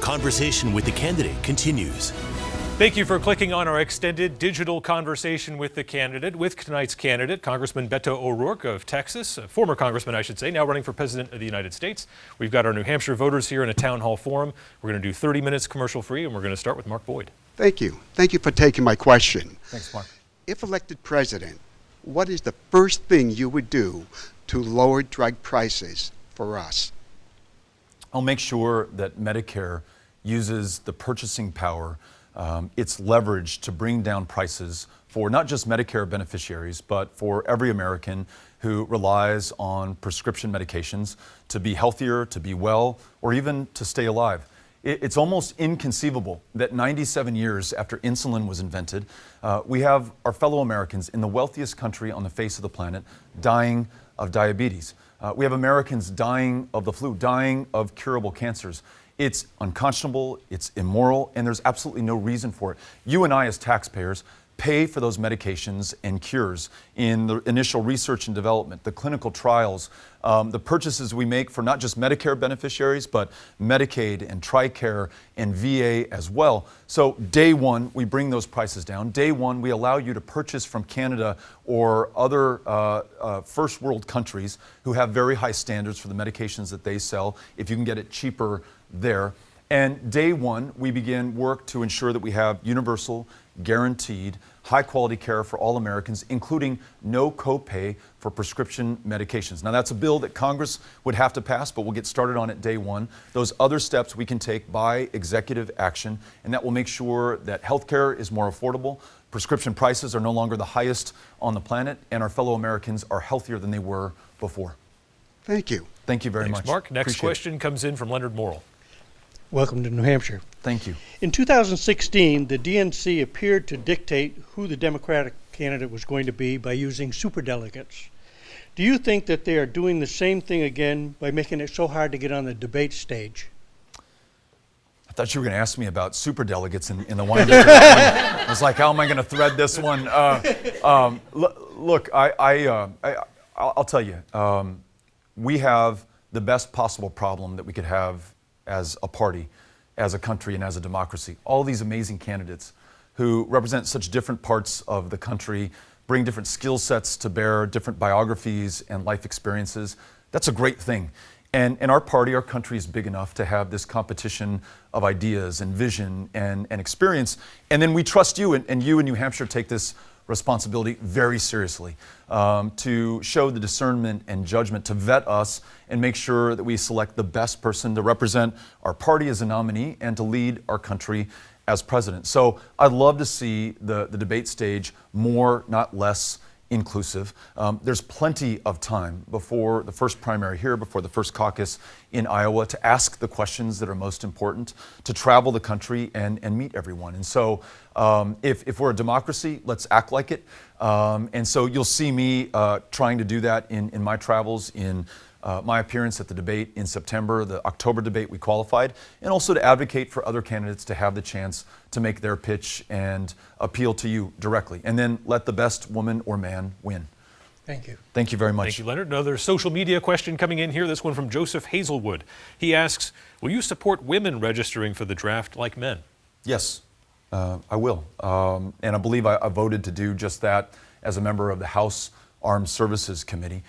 Conversation with the Candidate continues. Thank you for clicking on our extended digital conversation with the candidate, with tonight's candidate, Congressman Beto O'Rourke of Texas, a former congressman, I should say, now running for president of the United States. We've got our New Hampshire voters here in a town hall forum. We're going to do 30 minutes commercial free, and we're going to start with Mark Boyd. Thank you. Thank you for taking my question. Thanks, Mark. If elected president, what is the first thing you would do to lower drug prices for us? I'll make sure that Medicare uses the purchasing power, its leverage to bring down prices for not just Medicare beneficiaries, but for every American who relies on prescription medications to be healthier, to be well, or even to stay alive. It's almost inconceivable that 97 years after insulin was invented, we have our fellow Americans in the wealthiest country on the face of the planet dying of diabetes. We have Americans dying of the flu, dying of curable cancers. It's unconscionable, it's immoral, and there's absolutely no reason for it. You and I as taxpayers pay for those medications and cures in the initial research and development, the clinical trials, the purchases we make for not just Medicare beneficiaries, but Medicaid and TRICARE and VA as well. So day one, we bring those prices down. Day one, we allow you to purchase from Canada or other first world countries who have very high standards for the medications that they sell, if you can get it cheaper there. And day one, we begin work to ensure that we have universal, guaranteed, high-quality care for all Americans, including no copay for prescription medications. Now, that's a bill that Congress would have to pass, but we'll get started on it day one. Those other steps we can take by executive action, and that will make sure that health care is more affordable, prescription prices are no longer the highest on the planet, and our fellow Americans are healthier than they were before. Thank you. Thank you very much. Mark. Next Appreciate question comes in from Leonard Morrill. Welcome to New Hampshire. Thank you. In 2016, the DNC appeared to dictate who the Democratic candidate was going to be by using superdelegates. Do you think that they are doing the same thing again by making it so hard to get on the debate stage? I thought you were going to ask me about superdelegates in the wine district. I was like, how am I going to thread this one? Look, I'll tell you, we have the best possible problem that we could have as a party, as a country, and as a democracy. All these amazing candidates who represent such different parts of the country, bring different skill sets to bear, different biographies and life experiences. That's a great thing. And our party, our country is big enough to have this competition of ideas and vision and experience. And then we trust you, and you in New Hampshire take this responsibility very seriously, to show the discernment and judgment, to vet us and make sure that we select the best person to represent our party as a nominee and to lead our country as president. So I'd love to see the debate stage more, not less, inclusive. There's plenty of time before the first primary here, before the first caucus in Iowa, to ask the questions that are most important, to travel the country and meet everyone. And so if we're a democracy, let's act like it. And so you'll see me trying to do that in my travels, in my appearance at the debate in September, the October debate we qualified, and also to advocate for other candidates to have the chance to make their pitch and appeal to you directly. And then let the best woman or man win. Thank you. Thank you very much. Thank you, Leonard. Another social media question coming in here, this one from Joseph Hazelwood. He asks, will you support women registering for the draft like men? Yes, I will. And I believe I voted to do just that as a member of the House Armed Services Committee.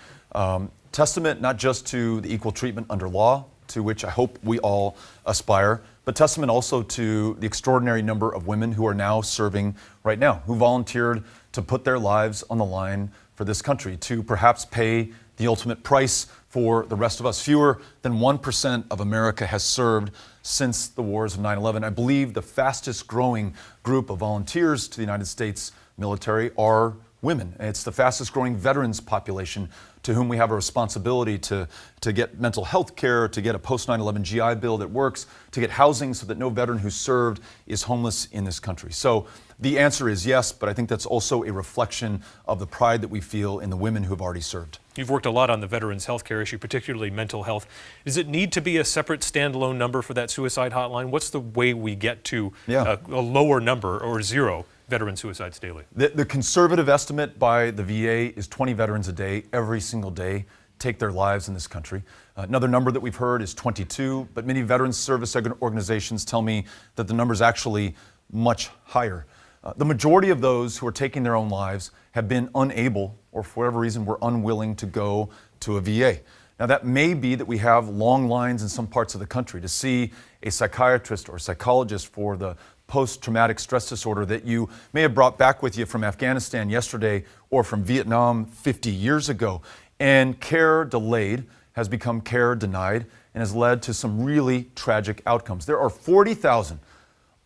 Testament not just to the equal treatment under law, to which I hope we all aspire, but testament also to the extraordinary number of women who are now serving right now, who volunteered to put their lives on the line for this country, to perhaps pay the ultimate price for the rest of us. Fewer than 1% of America has served since the wars of 9/11. I believe the fastest growing group of volunteers to the United States military are women. It's the fastest growing veterans population to whom we have a responsibility to get mental health care, to get a post 9/11 GI Bill that works, to get housing so that no veteran who served is homeless in this country. So the answer is yes, but I think that's also a reflection of the pride that we feel in the women who have already served. You've worked a lot on the veterans health care issue, particularly mental health. Does it need to be a separate standalone number for that suicide hotline? What's the way we get to a lower number or zero veteran suicides daily? The conservative estimate by the VA is 20 veterans a day, every single day, take their lives in this country. Another number that we've heard is 22, but many veterans service organizations tell me that the number is actually much higher. The majority of those who are taking their own lives have been unable, or for whatever reason were unwilling, to go to a VA. Now that may be that we have long lines in some parts of the country to see a psychiatrist or psychologist for the post-traumatic stress disorder that you may have brought back with you from Afghanistan yesterday or from Vietnam 50 years ago. And care delayed has become care denied and has led to some really tragic outcomes. There are 40,000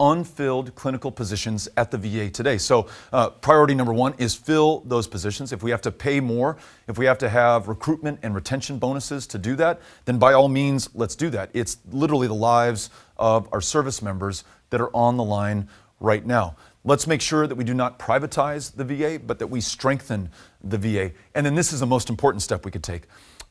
unfilled clinical positions at the VA today. So priority number one is fill those positions. If we have to pay more, if we have to have recruitment and retention bonuses to do that, then by all means, let's do that. It's literally the lives of our service members that are on the line right now. Let's make sure that we do not privatize the VA, but that we strengthen the VA. And then this is the most important step we could take.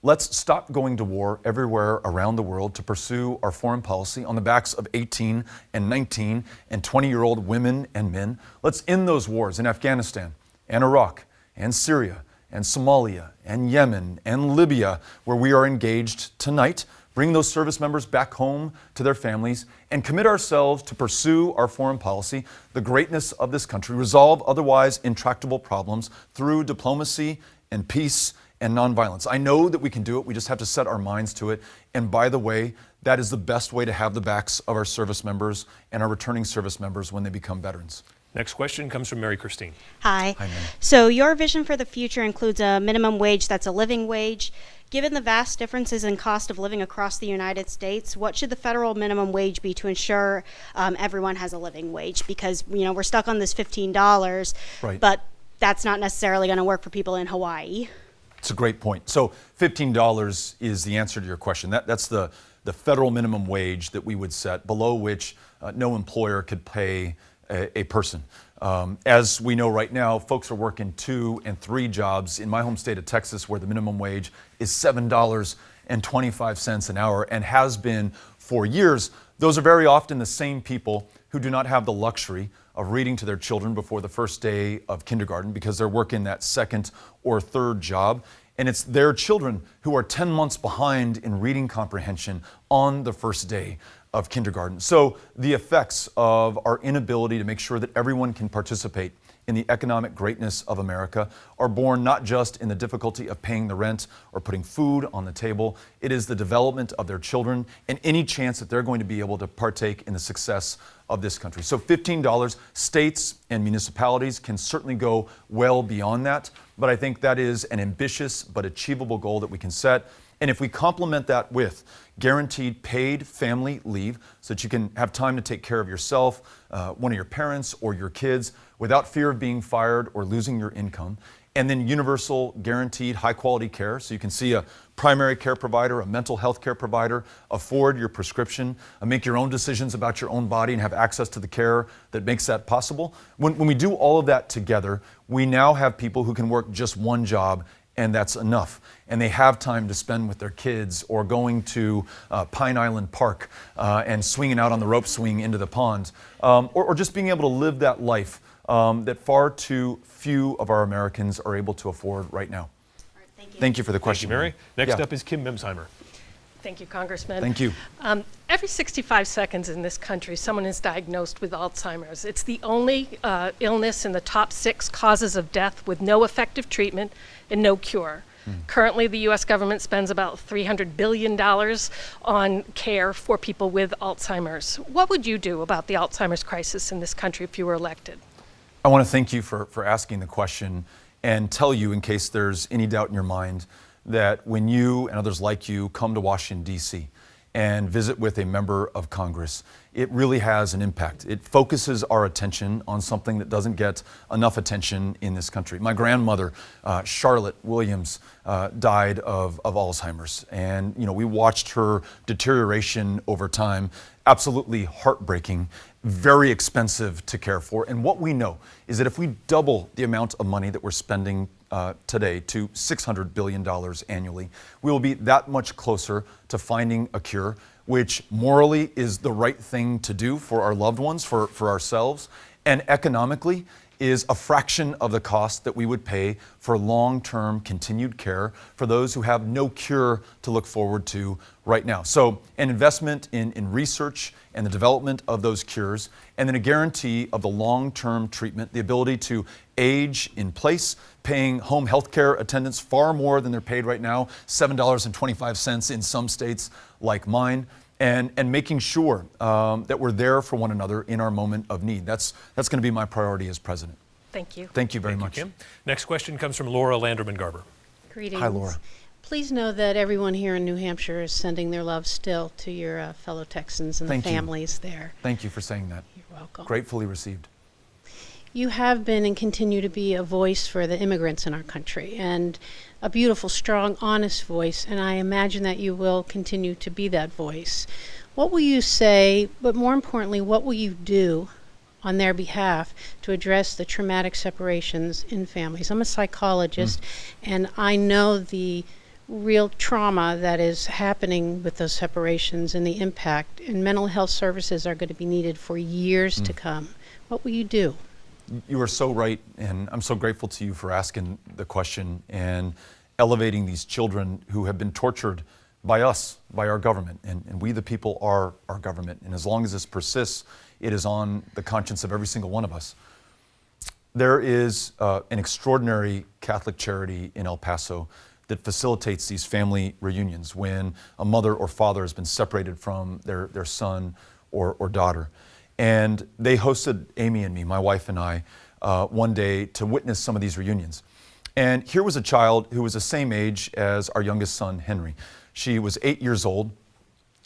Let's stop going to war everywhere around the world to pursue our foreign policy on the backs of 18 and 19 and 20-year-old women and men. Let's end those wars in Afghanistan and Iraq and Syria and Somalia and Yemen and Libya, where we are engaged tonight. Bring those service members back home to their families and commit ourselves to pursue our foreign policy, the greatness of this country, resolve otherwise intractable problems through diplomacy and peace and nonviolence. I know that we can do it. We just have to set our minds to it. And by the way, that is the best way to have the backs of our service members and our returning service members when they become veterans. Next question comes from Mary Christine. Hi. Hi, Mary. So your vision for the future includes a minimum wage that's a living wage. Given the vast differences in cost of living across the United States, what should the federal minimum wage be to ensure everyone has a living wage? Because, you know, we're stuck on this $15, Right. but that's not necessarily going to work for people in Hawaii. It's a great point. So $15 is the answer to your question. That's the federal minimum wage that we would set, below which no employer could pay a person. As we know right now, folks are working 2 and 3 jobs in my home state of Texas, where the minimum wage is $7.25 an hour and has been for years. Those are very often the same people who do not have the luxury of reading to their children before the first day of kindergarten because they're working that second or third job. And it's their children who are 10 months behind in reading comprehension on the first day of kindergarten. So the effects of our inability to make sure that everyone can participate in the economic greatness of America are born not just in the difficulty of paying the rent or putting food on the table. It is the development of their children and any chance that they're going to be able to partake in the success of this country. So $15, states and municipalities can certainly go well beyond that, but I think that is an ambitious but achievable goal that we can set. And if we complement that with guaranteed paid family leave so that you can have time to take care of yourself, one of your parents, or your kids without fear of being fired or losing your income, and then universal guaranteed high quality care so you can see a primary care provider, a mental health care provider, afford your prescription, make your own decisions about your own body and have access to the care that makes that possible. When we do all of that together, we now have people who can work just one job, and that's enough. And they have time to spend with their kids or going to Pine Island Park and swinging out on the rope swing into the pond, or just being able to live that life that far too few of our Americans are able to afford right now. All right, thank you. Thank you for the Thank you, question. Mary. Next Yeah. up is Kim Mimsheimer. Thank you, Congressman. Thank you. Every 65 seconds in this country, someone is diagnosed with Alzheimer's. It's the only illness in the top 6 causes of death with no effective treatment and no cure. Currently, the U.S. government spends about $300 billion on care for people with Alzheimer's. What would you do about the Alzheimer's crisis in this country if you were elected? I want to thank you for asking the question and tell you, in case there's any doubt in your mind, that when you and others like you come to Washington, D.C. and visit with a member of Congress, it really has an impact. It focuses our attention on something that doesn't get enough attention in this country. My grandmother, Charlotte Williams, died of Alzheimer's. And we watched her deterioration over time, absolutely heartbreaking, very expensive to care for. And what we know is that if we double the amount of money that we're spending today to $600 billion annually, we will be that much closer to finding a cure, which morally is the right thing to do for our loved ones, for ourselves, and economically is a fraction of the cost that we would pay for long-term continued care for those who have no cure to look forward to right now. So an investment in research and the development of those cures, and then a guarantee of the long-term treatment, the ability to age in place, paying home health care attendants far more than they're paid right now, $7.25 in some states like mine, and making sure that we're there for one another in our moment of need. That's going to be my priority as president. Thank you. Thank you very Thank you, much. Kim. Next question comes from Laura Landerman Garber. Greetings. Hi, Laura. Please know that everyone here in New Hampshire is sending their love still to your fellow Texans and Thank the you. families there. Thank you for saying that. You're welcome. Gratefully received. You have been and continue to be a voice for the immigrants in our country, and a beautiful, strong, honest voice, and I imagine that you will continue to be that voice. What will you say, but more importantly, what will you do on their behalf to address the traumatic separations in families? I'm a psychologist, and I know the real trauma that is happening with those separations and the impact, and mental health services are going to be needed for years to come. What will you do? You are so right, and I'm so grateful to you for asking the question and elevating these children who have been tortured by us, by our government, and we the people are our government, and as long as this persists, it is on the conscience of every single one of us. There is an extraordinary Catholic charity in El Paso that facilitates these family reunions when a mother or father has been separated from their son or daughter. And they hosted Amy and me, my wife and I, one day to witness some of these reunions. And here was a child who was the same age as our youngest son, Henry. She was 8 years old,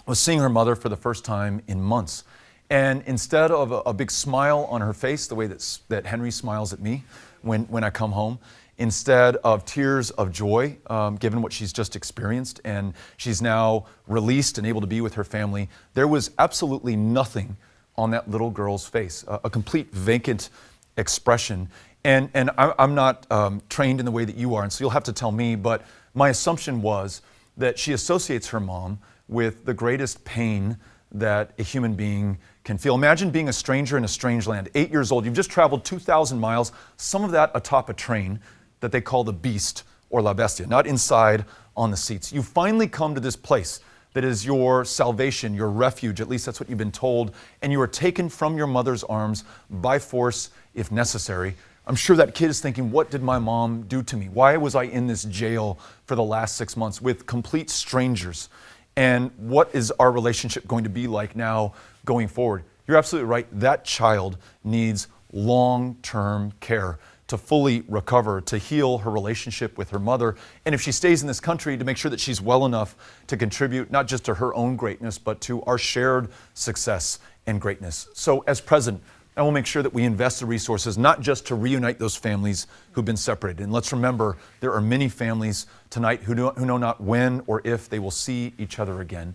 was seeing her mother for the first time in months. And instead of a big smile on her face, the way that Henry smiles at me when I come home, instead of tears of joy, given what she's just experienced, and she's now released and able to be with her family, there was absolutely nothing on that little girl's face, a complete vacant expression. And I'm not trained in the way that you are, and so you'll have to tell me, but my assumption was that she associates her mom with the greatest pain that a human being can feel. Imagine being a stranger in a strange land, 8 years old, you've just traveled 2,000 miles, some of that atop a train that they call the Beast or La Bestia, not inside on the seats. You finally come to this place that is your salvation, your refuge, at least that's what you've been told, and you are taken from your mother's arms by force if necessary. I'm sure that kid is thinking, what did my mom do to me? Why was I in this jail for the last 6 months with complete strangers? And what is our relationship going to be like now going forward? You're absolutely right. That child needs long-term care to fully recover, to heal her relationship with her mother, and if she stays in this country, to make sure that she's well enough to contribute not just to her own greatness, but to our shared success and greatness. So as president, I will make sure that we invest the resources not just to reunite those families who've been separated. And let's remember, there are many families tonight who know not when or if they will see each other again.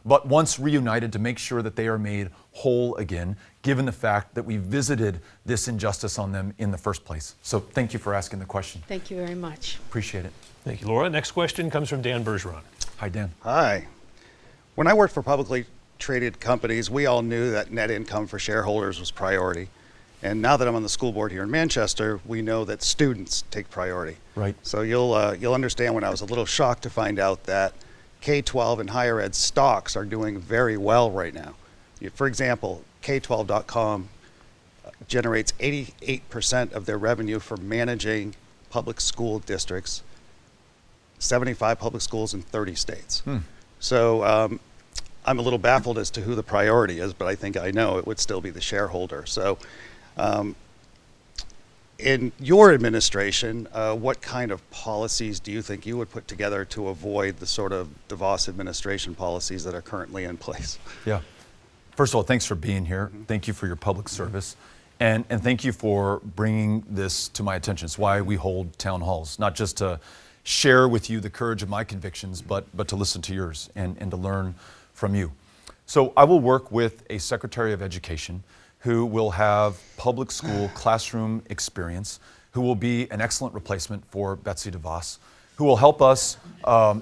But once reunited, to make sure that they are made whole again, given the fact that we visited this injustice on them in the first place. So thank you for asking the question. Thank you very much. Appreciate it. Thank you, Laura. Next question comes from Dan Bergeron. Hi, Dan. Hi. When I worked for publicly traded companies, we all knew that net income for shareholders was priority. And now that I'm on the school board here in Manchester, we know that students take priority. Right. So you'll understand when I was a little shocked to find out that K-12 and higher ed stocks are doing very well right now. For example, K12.com generates 88% of their revenue from managing public school districts, 75 public schools in 30 states. So I'm a little baffled as to who the priority is, but I think I know it would still be the shareholder. So in your administration, what kind of policies do you think you would put together to avoid the sort of DeVos administration policies that are currently in place? Yeah. First of all, thanks for being here. Thank you for your public service. And thank you for bringing this to my attention. It's why we hold town halls, not just to share with you the courage of my convictions, but to listen to yours and to learn from you. So I will work with a Secretary of Education who will have public school classroom experience, who will be an excellent replacement for Betsy DeVos, who will help us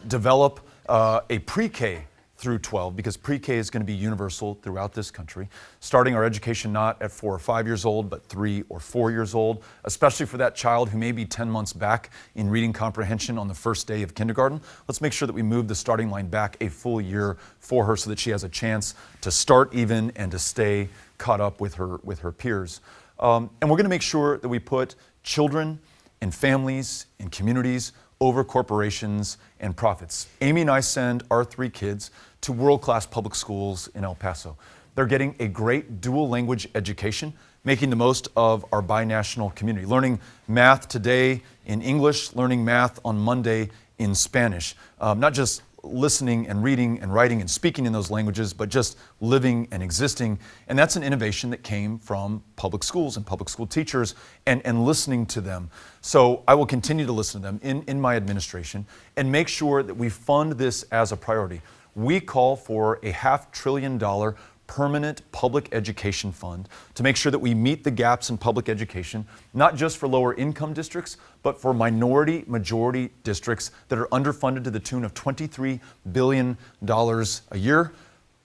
develop a pre-K through 12, because pre-K is going to be universal throughout this country, starting our education not at 4 or 5 years old, but 3 or 4 years old, especially for that child who may be 10 months back in reading comprehension on the first day of kindergarten. Let's make sure that we move the starting line back a full year for her so that she has a chance to start even and to stay caught up with her peers. And we're going to make sure that we put children and families and communities over corporations and profits. Amy and I send our 3 kids to world-class public schools in El Paso. They're getting a great dual language education, making the most of our binational community, learning math today in English, learning math on Monday in Spanish. Not just listening and reading and writing and speaking in those languages, but just living and existing. And that's an innovation that came from public schools and public school teachers and listening to them. So I will continue to listen to them in my administration and make sure that we fund this as a priority. We call for a $500 billion permanent public education fund to make sure that we meet the gaps in public education, not just for lower income districts, but for minority majority districts that are underfunded to the tune of $23 billion a year,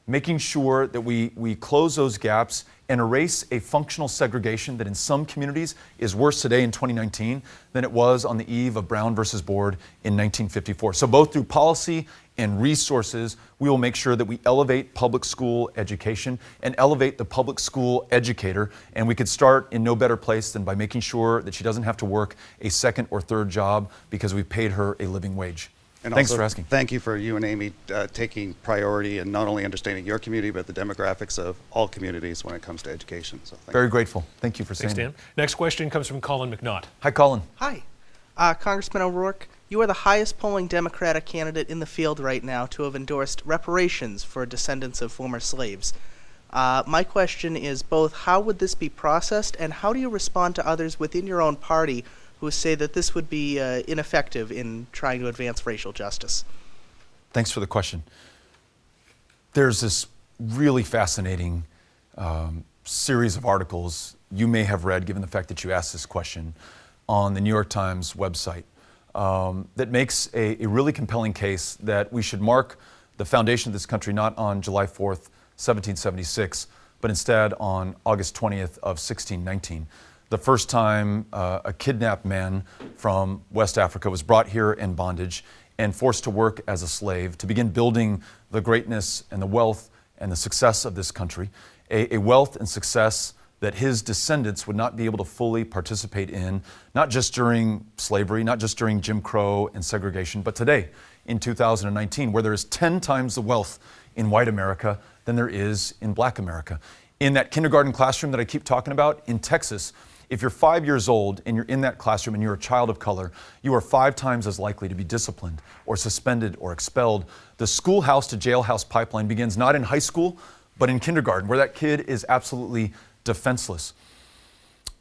making sure that we close those gaps and erase a functional segregation that in some communities is worse today in 2019 than it was on the eve of Brown versus Board in 1954. So both through policy and resources, we will make sure that we elevate public school education and elevate the public school educator. And we could start in no better place than by making sure that she doesn't have to work a second or third job because we've paid her a living wage. And Thanks also, for asking. Thank you for you and Amy taking priority and not only understanding your community, but the demographics of all communities when it comes to education. So thank Very you. grateful. Thank you for saying Thanks, Dan. that. Next question comes from Colin McNaught. Hi, Colin. Hi. Congressman O'Rourke, you are the highest polling Democratic candidate in the field right now to have endorsed reparations for descendants of former slaves. My question is both how would this be processed and how do you respond to others within your own party who say that this would be ineffective in trying to advance racial justice? Thanks for the question. There's this really fascinating series of articles you may have read, given the fact that you asked this question, on the New York Times website that makes a really compelling case that we should mark the foundation of this country not on July 4th, 1776, but instead on August 20th of 1619. The first time a kidnapped man from West Africa was brought here in bondage and forced to work as a slave to begin building the greatness and the wealth and the success of this country, a wealth and success that his descendants would not be able to fully participate in, not just during slavery, not just during Jim Crow and segregation, but today in 2019, where there is 10 times the wealth in white America than there is in black America. In that kindergarten classroom that I keep talking about in Texas, if you're 5 years old and you're in that classroom and you're a child of color, you are 5 times as likely to be disciplined or suspended or expelled. The schoolhouse to jailhouse pipeline begins not in high school, but in kindergarten, where that kid is absolutely defenseless.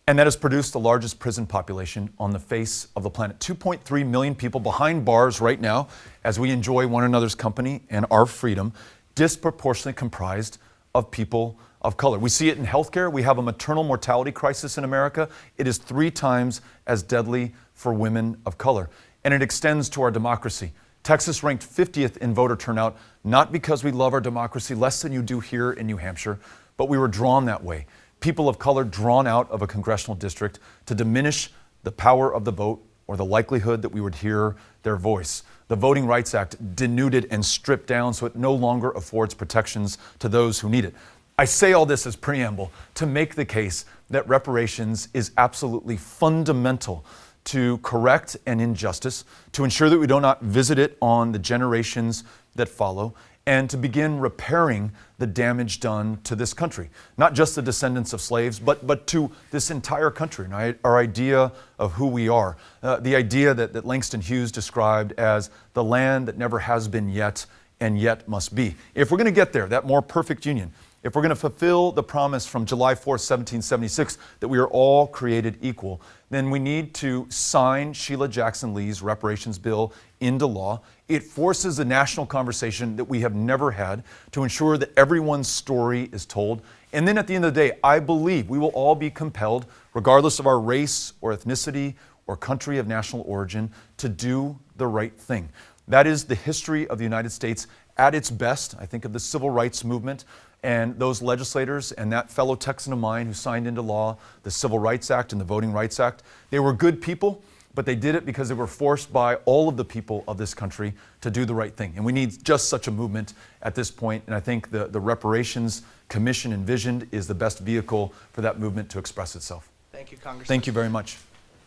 And that has produced the largest prison population on the face of the planet. 2.3 million people behind bars right now as we enjoy one another's company and our freedom, disproportionately comprised of people of color. We see it in healthcare. We have a maternal mortality crisis in America. It is 3 times as deadly for women of color. And it extends to our democracy. Texas ranked 50th in voter turnout, not because we love our democracy less than you do here in New Hampshire, but we were drawn that way. People of color drawn out of a congressional district to diminish the power of the vote or the likelihood that we would hear their voice. The Voting Rights Act denuded and stripped down so it no longer affords protections to those who need it. I say all this as preamble to make the case that reparations is absolutely fundamental to correct an injustice, to ensure that we do not visit it on the generations that follow, and to begin repairing the damage done to this country. Not just the descendants of slaves, but to this entire country, and our idea of who we are. The idea that Langston Hughes described as the land that never has been yet and yet must be. If we're going to get there, that more perfect union, if we're going to fulfill the promise from July 4th, 1776, that we are all created equal, then we need to sign Sheila Jackson Lee's reparations bill into law. It forces a national conversation that we have never had to ensure that everyone's story is told. And then at the end of the day, I believe we will all be compelled, regardless of our race or ethnicity or country of national origin, to do the right thing. That is the history of the United States at its best. I think of the civil rights movement and those legislators and that fellow Texan of mine who signed into law the Civil Rights Act and the Voting Rights Act. They were good people, but they did it because they were forced by all of the people of this country to do the right thing. And we need just such a movement at this point. And I think the Reparations Commission envisioned is the best vehicle for that movement to express itself. Thank you, Congressman. Thank you very much.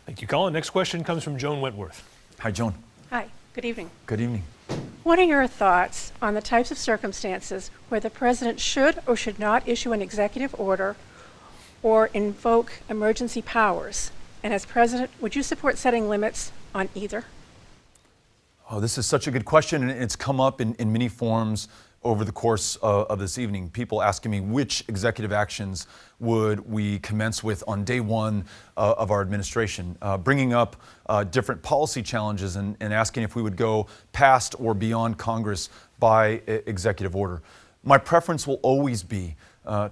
Thank you, Colin. Next question comes from Joan Wentworth. Hi, Joan. Hi, good evening. Good evening. What are your thoughts on the types of circumstances where the president should or should not issue an executive order or invoke emergency powers? And as president, would you support setting limits on either? Oh, this is such a good question, and it's come up in many forms over the course of this evening. People asking me which executive actions would we commence with on day one of our administration, bringing up different policy challenges and asking if we would go past or beyond Congress by executive order. My preference will always be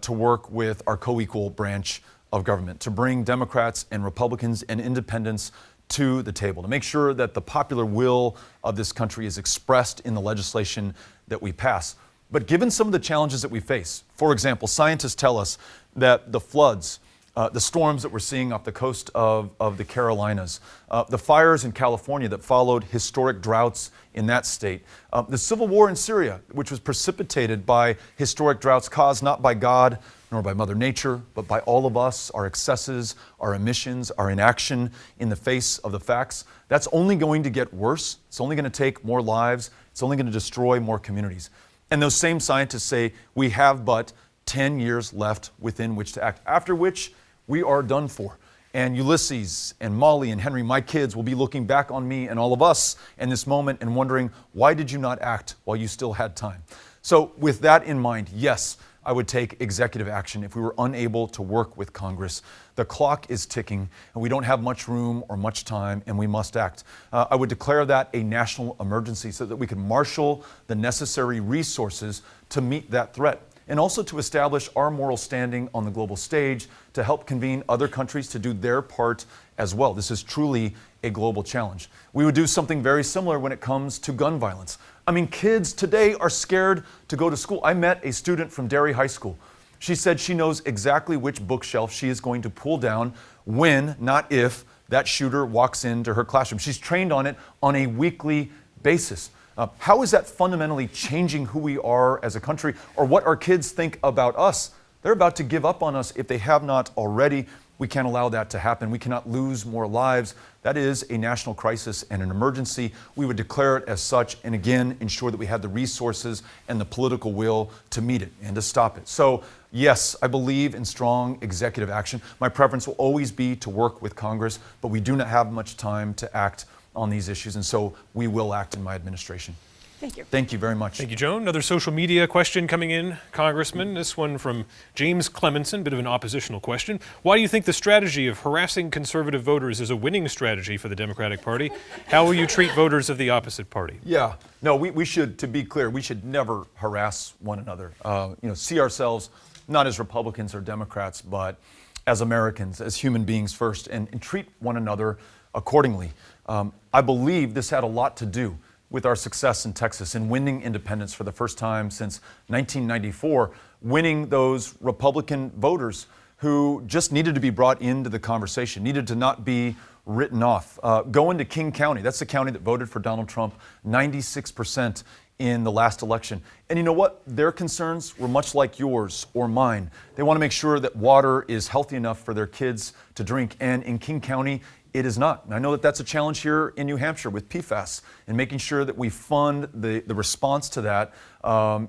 to work with our co-equal branch of government, to bring Democrats and Republicans and independents to the table, to make sure that the popular will of this country is expressed in the legislation that we pass. But given some of the challenges that we face, for example, scientists tell us that the floods, the storms that we're seeing off the coast of the Carolinas, the fires in California that followed historic droughts in that state, the civil war in Syria, which was precipitated by historic droughts caused not by God nor by Mother Nature, but by all of us, our excesses, our emissions, our inaction in the face of the facts. That's only going to get worse. It's only going to take more lives. It's only going to destroy more communities. And those same scientists say we have but 10 years left within which to act, after which we are done for. And Ulysses and Molly and Henry, my kids, will be looking back on me and all of us in this moment and wondering, why did you not act while you still had time? So with that in mind, yes, I would take executive action if we were unable to work with Congress. The clock is ticking, and we don't have much room or much time, and we must act. I would declare that a national emergency so that we can marshal the necessary resources to meet that threat, and also to establish our moral standing on the global stage to help convene other countries to do their part as well. This is truly a global challenge. We would do something very similar when it comes to gun violence. I mean, kids today are scared to go to school. I met a student from Derry High School. She said she knows exactly which bookshelf she is going to pull down when, not if, that shooter walks into her classroom. She's trained on it on a weekly basis. How is that fundamentally changing who we are as a country, or what our kids think about us? They're about to give up on us if they have not already. We can't allow that to happen. We cannot lose more lives. That is a national crisis and an emergency. We would declare it as such, and again, ensure that we had the resources and the political will to meet it and to stop it. So, yes, I believe in strong executive action. My preference will always be to work with Congress, but we do not have much time to act on these issues, and so we will act in my administration. Thank you. Thank you very much. Thank you, Joan. Another social media question coming in, Congressman. This one from James Clemenson, bit of an oppositional question. Why do you think the strategy of harassing conservative voters is a winning strategy for the Democratic Party? How will you treat voters of the opposite party? Yeah, no, we should, to be clear, we should never harass one another. See ourselves not as Republicans or Democrats, but as Americans, as human beings first, and treat one another accordingly. I believe this had a lot to do with our success in Texas in winning independence for the first time since 1994, winning those Republican voters who just needed to be brought into the conversation, needed to not be written off. Go into King County, that's the county that voted for Donald Trump, 96% in the last election. And you know what? Their concerns were much like yours or mine. They want to make sure that water is healthy enough for their kids to drink. And in King County, it is not. And I know that that's a challenge here in New Hampshire with PFAS and making sure that we fund the response to that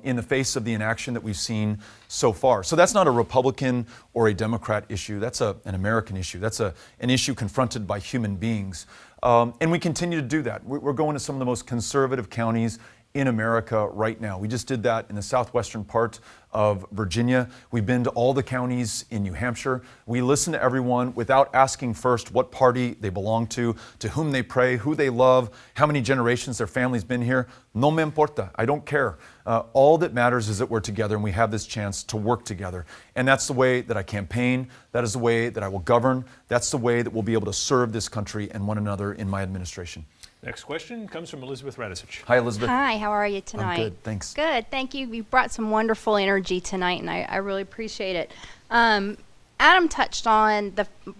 in the face of the inaction that we've seen so far. So that's not a Republican or a Democrat issue. That's an American issue. That's an issue confronted by human beings. And we continue to do that. We're going to some of the most conservative counties in America right now. We just did that in the southwestern part of Virginia. We've been to all the counties in New Hampshire. We listen to everyone without asking first what party they belong to whom they pray, who they love, how many generations their family's been here. No me importa. I don't care. All that matters is that we're together and we have this chance to work together. And that's the way that I campaign. That is the way that I will govern. That's the way that we'll be able to serve this country and one another in my administration. Next question comes from Elizabeth Radisich. Hi, Elizabeth. Hi, how are you tonight? I'm good, thanks. Good, thank you. You brought some wonderful energy tonight, and I really appreciate it. Adam touched on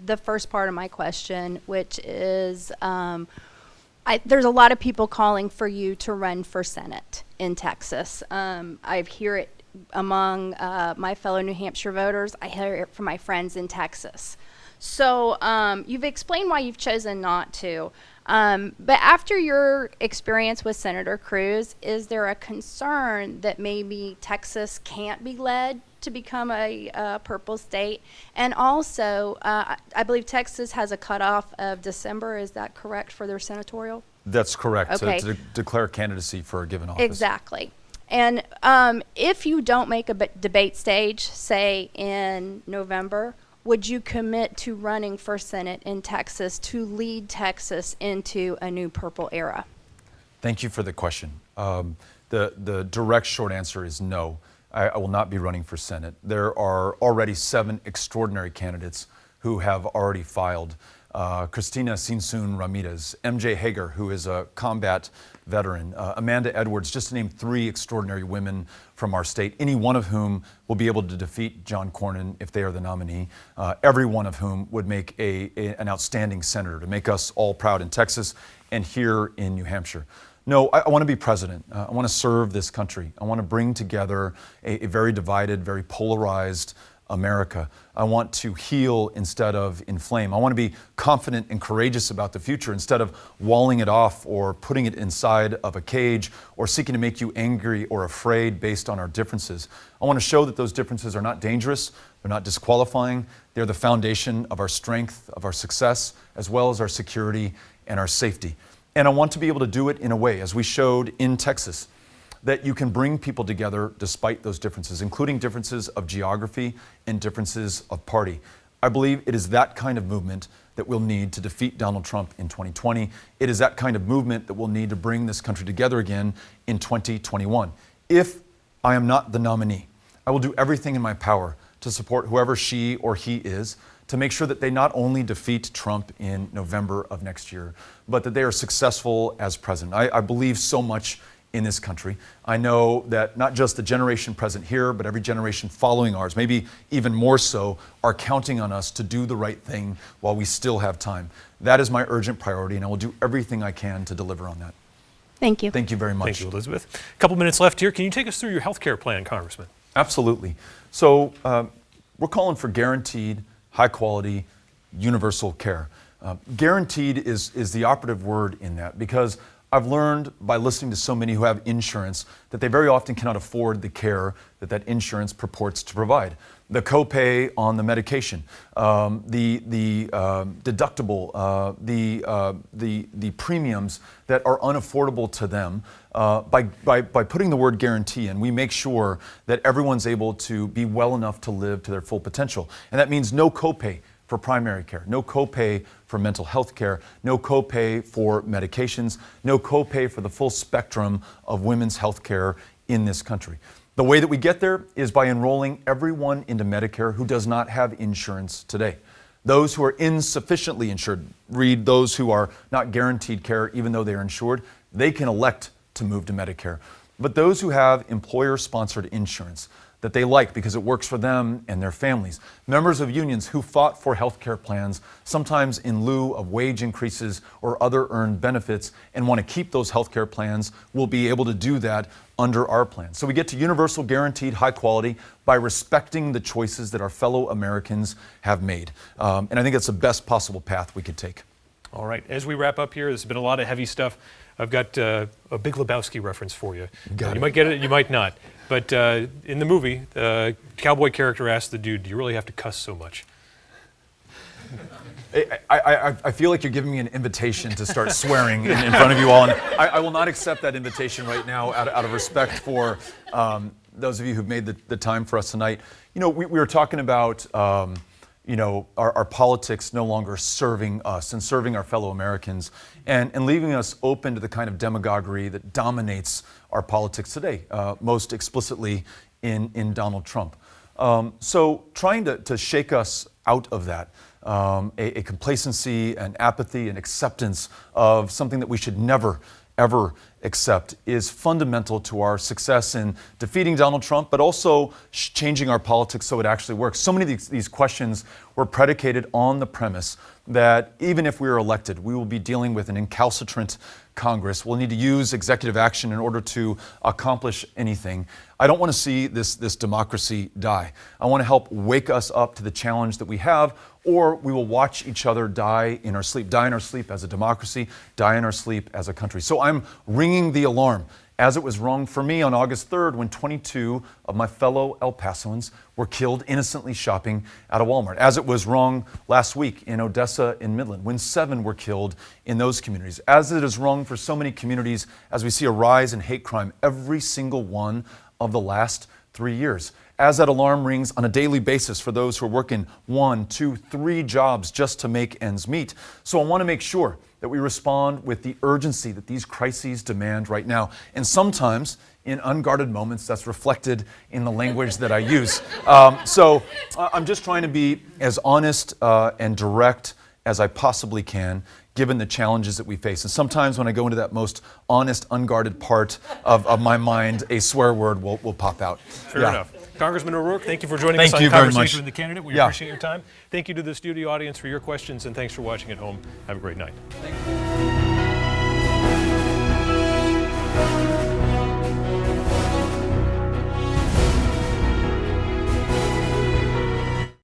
the first part of my question, which is there's a lot of people calling for you to run for Senate in Texas. I hear it among my fellow New Hampshire voters. I hear it from my friends in Texas. So you've explained why you've chosen not to. But after your experience with Senator Cruz, is there a concern that maybe Texas can't be led to become a purple state? And also, I believe Texas has a cutoff of December. Is that correct for their senatorial? That's correct, Okay. to declare candidacy for a given office. Exactly. And if you don't make a debate stage, say in November, would you commit to running for Senate in Texas to lead Texas into a new purple era? Thank you for the question. The direct short answer is no. I will not be running for Senate. There are already 7 extraordinary candidates who have already filed. Cristina Sinsun Ramirez, MJ Hager, who is a combat veteran, Amanda Edwards, just to name 3 extraordinary women from our state, any one of whom will be able to defeat John Cornyn if they are the nominee, every one of whom would make an outstanding senator to make us all proud in Texas and here in New Hampshire. No, I want to be president. I want to serve this country. I want to bring together a very divided, very polarized America. I want to heal instead of inflame. I want to be confident and courageous about the future instead of walling it off or putting it inside of a cage or seeking to make you angry or afraid based on our differences. I want to show that those differences are not dangerous, they're not disqualifying, they're the foundation of our strength, of our success, as well as our security and our safety. And I want to be able to do it in a way, as we showed in Texas, that you can bring people together despite those differences, including differences of geography and differences of party. I believe it is that kind of movement that we'll need to defeat Donald Trump in 2020. It is that kind of movement that we'll need to bring this country together again in 2021. If I am not the nominee, I will do everything in my power to support whoever she or he is to make sure that they not only defeat Trump in November of next year, but that they are successful as president. I believe so much in this country. I know that not just the generation present here, but every generation following ours, maybe even more so, are counting on us to do the right thing while we still have time. That is my urgent priority, and I will do everything I can to deliver on that. Thank you. Thank you very much. Thank you, Elizabeth. A couple minutes left here. Can you take us through your health care plan, Congressman? Absolutely. So we're calling for guaranteed, high-quality, universal care. Guaranteed is the operative word in that, because I've learned by listening to so many who have insurance that they very often cannot afford the care that insurance purports to provide. The copay on the medication, the deductible, the premiums that are unaffordable to them. By putting the word guarantee in, we make sure that everyone's able to be well enough to live to their full potential. And that means no copay for primary care, no copay for mental health care, no copay for medications, no copay for the full spectrum of women's health care in this country. The way that we get there is by enrolling everyone into Medicare who does not have insurance today. Those who are insufficiently insured, read those who are not guaranteed care even though they are insured, they can elect to move to Medicare. But those who have employer-sponsored insurance that they like because it works for them and their families, members of unions who fought for health care plans, sometimes in lieu of wage increases or other earned benefits, and want to keep those health care plans, will be able to do that under our plan. So we get to universal guaranteed high quality by respecting the choices that our fellow Americans have made. And I think that's the best possible path we could take. All right, as we wrap up here, there's been a lot of heavy stuff. I've got a Big Lebowski reference for you. You might get it, you might not. But in the movie, the cowboy character asked the dude, "Do you really have to cuss so much?" I feel like you're giving me an invitation to start swearing in front of you all, and I will not accept that invitation right now out of respect for those of you who've made the time for us tonight. You know, we were talking about our politics no longer serving us and serving our fellow Americans and leaving us open to the kind of demagoguery that dominates our politics today, most explicitly in Donald Trump. So trying to shake us out of that, a complacency, an apathy, an acceptance of something that we should never, ever accept is fundamental to our success in defeating Donald Trump, but also changing our politics so it actually works. So many of these questions were predicated on the premise that even if we are elected, we will be dealing with an incalcitrant Congress. We'll need to use executive action in order to accomplish anything. I don't want to see this democracy die. I want to help wake us up to the challenge that we have, or we will watch each other die in our sleep as a democracy, die in our sleep as a country. So I'm ringing the alarm, as it was rung for me on August 3rd when 22 of my fellow El Pasoans were killed innocently shopping at a Walmart, as it was rung last week in Odessa in Midland when 7 were killed in those communities, as it is rung for so many communities as we see a rise in hate crime every single one of the last 3 years. As that alarm rings on a daily basis for those who are working 1, 2, 3 jobs just to make ends meet. So I want to make sure that we respond with the urgency that these crises demand right now. And sometimes, in unguarded moments, that's reflected in the language that I use. So I'm just trying to be as honest and direct as I possibly can, given the challenges that we face. And sometimes when I go into that most honest, unguarded part of my mind, a swear word will pop out. Fair enough. Congressman O'Rourke, thank you for joining Thank us you on very Conversation much. with the Candidate. We Yeah. appreciate your time. Thank you to the studio audience for your questions, and thanks for watching at home. Have a great night.